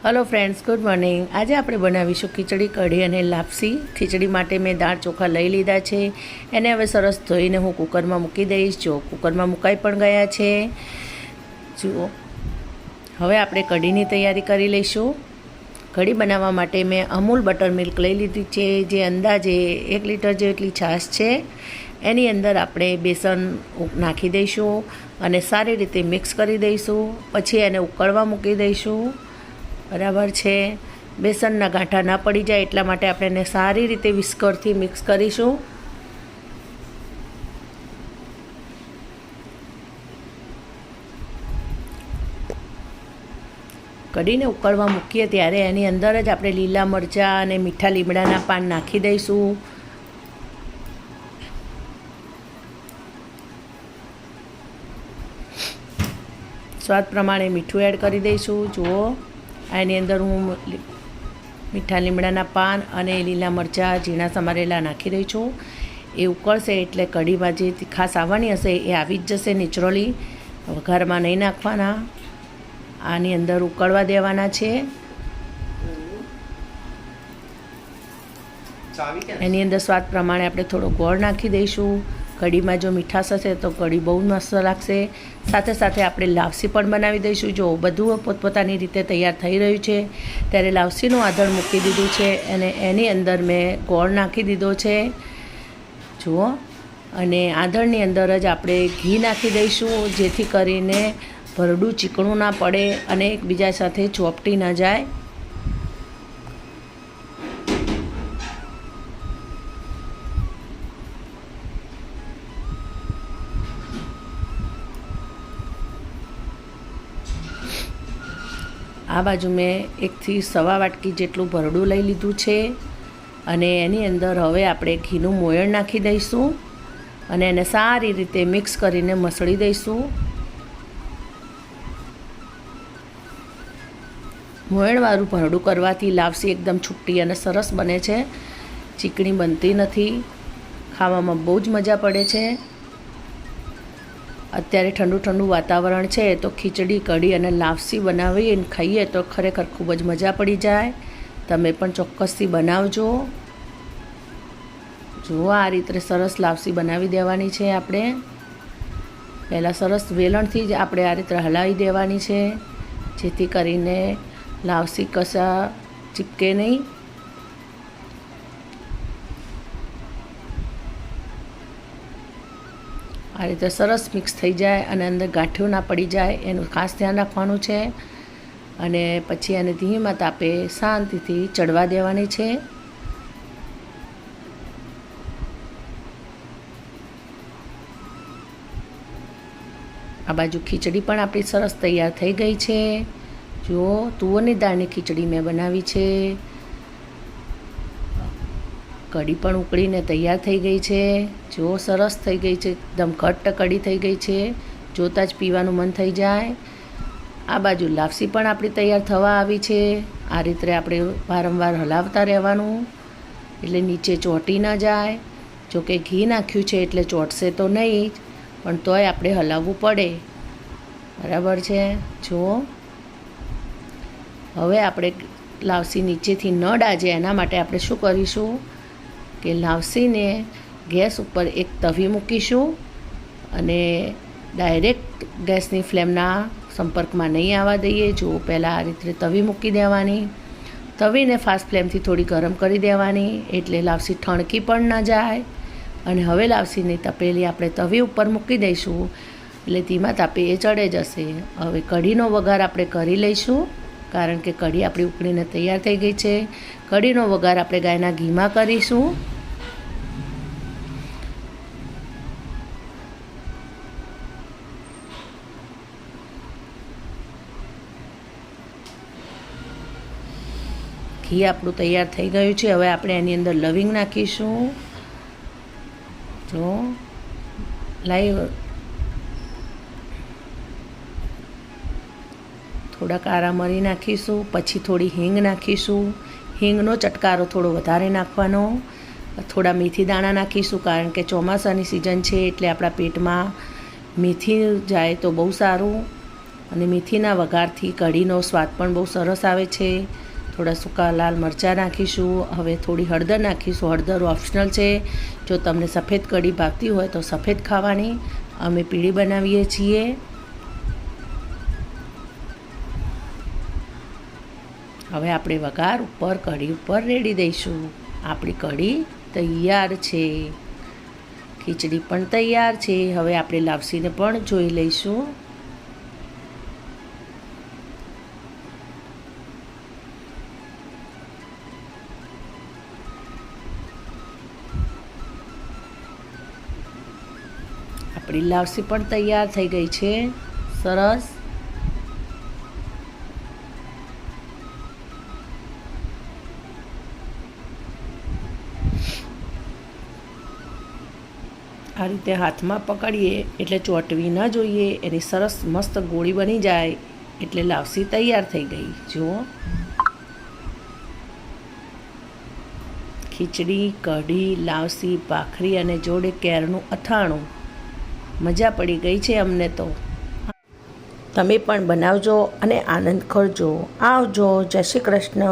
Hello friends, good morning. आज આપણે બનાવીશું ખીચડી કઢી અને લાપસી। ખીચડી માટે મેં દાળ ચોખા લઈ લીધા છે। એને હવે સરસ ધોઈને હું કુકરમાં મૂકી દઈશ। જો કુકરમાં મુકાઈ પણ ગયા છે। જુઓ, હવે આપણે કઢીની તૈયારી કરી લઈશું। કઢી બનાવવા માટે મેં અમૂલ બટર મિલ્ક લઈ લીધી છે, જે અંદાજે 1 લીટર જેટલી છાશ છે। એની અંદર આપણે બેસન નાખી દઈશું અને સારી રીતે મિક્સ કરી દઈશું। પછી એને ઉકળવા મૂકી દઈશું। બરાબર છે। બેસનના ગાંઠા ના પડી જાય એટલા માટે આપણે એને સારી રીતે વિસ્કરથી મિક્સ કરીશું। કઢીને ઉકળવા મૂકીએ ત્યારે એની અંદર જ આપણે લીલા મરચાં અને મીઠા લીમડાના પાન નાખી દઈશું। સ્વાદ પ્રમાણે મીઠું એડ કરી દઈશું। જુઓ, આની અંદર હું મીઠા લીમડાના પાન અને લીલા મરચાં ઝીણા સમારેલા નાખી રહી છું। એ ઉકળશે એટલે કઢીમાં જે તીખાશ આવવાની હશે એ આવી જ જશે નેચરલી। વઘારમાં નહીં નાખવાના, આની અંદર ઉકળવા દેવાના છે। એની અંદર સ્વાદ પ્રમાણે આપણે થોડો ગોળ નાખી દઈશું। કઢીમાં જો મીઠાશ હશે તો કઢી બહુ મસ્ત લાગશે। સાથે સાથે આપણે લાપસી પણ બનાવી દઈશું। જો બધું પોતપોતાની રીતે તૈયાર થઈ રહ્યું છે ત્યારે લાપસીનું આધણ મૂકી દીધું છે અને એની અંદર મેં ગોળ નાખી દીધો છે। જુઓ, અને આધણની અંદર જ આપણે ઘી નાખી દઈશું, જેથી કરીને ભરડું ચીકણું ના પડે અને એકબીજા સાથે ચોપટી ના જાય। આ બાજુ મેં 1 થી સવા વાટકી જેટલું ભરડું લઈ લીધું છે અને એની અંદર હવે આપણે ઘીનું મોયણ નાખી દઈશું અને એને સારી રીતે મિક્સ કરીને મસળી દઈશું। મોયણવાળું ભરડું કરવાથી લાપસી એકદમ છૂટી અને સરસ બને છે, ચીકણી બનતી નથી, ખાવામાં બહુ જ મજા પડે છે। અત્યારે ઠંડુ ઠંડુ વાતાવરણ છે તો ખીચડી કઢી અને લાપસી બનાવી અને ખાઈએ તો ખરેખર ખૂબ જ મજા પડી જાય। તમે પણ ચોક્કસથી બનાવજો। જુઓ, આ રીતે સરસ લાપસી બનાવી દેવાની છે। આપણે પહેલાં સરસ વેલણથી જ આપણે આ રીતે હલાવી દેવાની છે, જેથી કરીને લાપસી કશા ચીપકે નહીં। આ રીતે સરસ મિક્સ થઈ જાય અને અંદર ગાંઠિયો ના પડી જાય એનું ખાસ ધ્યાન રાખવાનું છે। અને પછી એને ધીમા તાપે શાંતિથી ચડવા દેવાની છે। આ બાજુ ખીચડી પણ આપણી સરસ તૈયાર થઈ ગઈ છે। જુઓ, તુવરની દાળની ખીચડી મેં બનાવી છે। કઢી પણ ઉકળીને તૈયાર થઈ ગઈ છે। જો સરસ થઈ ગઈ છે, એકદમ ઘટ્ટ કઢી થઈ ગઈ છે, જોતાં જ પીવાનું મન થઈ જાય। આ બાજુ લાપસી પણ આપણી તૈયાર થવા આવી છે। આ રીતે આપણે વારંવાર હલાવતા રહેવાનું એટલે નીચે ચોંટી ન જાય। જો કે ઘી નાખ્યું છે એટલે ચોંટશે તો નહીં જ, પણ તોય આપણે હલાવવું પડે। બરાબર છે। જુઓ, હવે આપણે લાપસી નીચેથી ન દાજે એના માટે આપણે શું કરીશું કે લાપસીને ગેસ ઉપર એક તવી મૂકીશું અને ડાયરેક્ટ ગેસની ફ્લેમના સંપર્કમાં નહીં આવવા દઈએ। જો પહેલાં આ રીતે તવી મૂકી દેવાની, તવીને ફાસ્ટ ફ્લેમથી થોડી ગરમ કરી દેવાની એટલે લાપસી ઠણકી પણ ન જાય। અને હવે લાપસીની તપેલી આપણે તવી ઉપર મૂકી દઈશું એટલે ધીમા તાપે એ ચડે જશે। હવે કઢીનો વઘાર આપણે કરી લઈશું, કારણ કે કઢી આપણી ઉકળીને તૈયાર થઈ ગઈ છે। કઢીનો વઘાર આપણે ગાયના ઘીમાં કરીશું। ઘી આપણું તૈયાર થઈ ગયું છે। હવે આપણે એની અંદર લવિંગ નાખીશું। જો થોડા કાળા મરી નાખીશું, પછી થોડી હિંગ નાખીશું। હિંગનો ચટકારો થોડો વધારે નાખવાનો। થોડા મેથી દાણા નાખીશું, કારણ કે ચોમાસાની સિઝન છે એટલે આપણા પેટમાં મેથી જાય તો બહુ સારું। અને મેથીના વઘારથી કઢીનો સ્વાદ પણ બહુ સરસ આવે છે. થોડા સૂકા લાલ મરચાં નાખીશું. હવે થોડી હળદર નાખીશું. હળદર ઓપ્શનલ છે. જો તમને સફેદ કઢી ભાવતી હોય તો સફેદ ખાવાની, અમે પીળી બનાવીએ છીએ. હવે આપણે વઘાર ઉપર કઢી ઉપર રેડી દઈશું. આપણી કઢી તૈયાર છે. ખીચડી પણ તૈયાર છે. હવે આપણે લાપસીને પણ જોઈ લઈશું. આપણી લાપસી પણ તૈયાર થઈ ગઈ છે. સરસ. આ રીતે હાથમાં પકડીએ એટલે ચોંટવી ન જોઈએ. એની સરસ મસ્ત ગોળી બની જાય એટલે લાપસી તૈયાર થઈ ગઈ. જુઓ, ખીચડી, કઢી, લાપસી, ભાખરી અને જોડે કેળનું અથાણું. મજા પડી ગઈ છે અમને તો. તમે પણ બનાવજો અને આનંદ કરજો. આવજો. જય શ્રી કૃષ્ણ.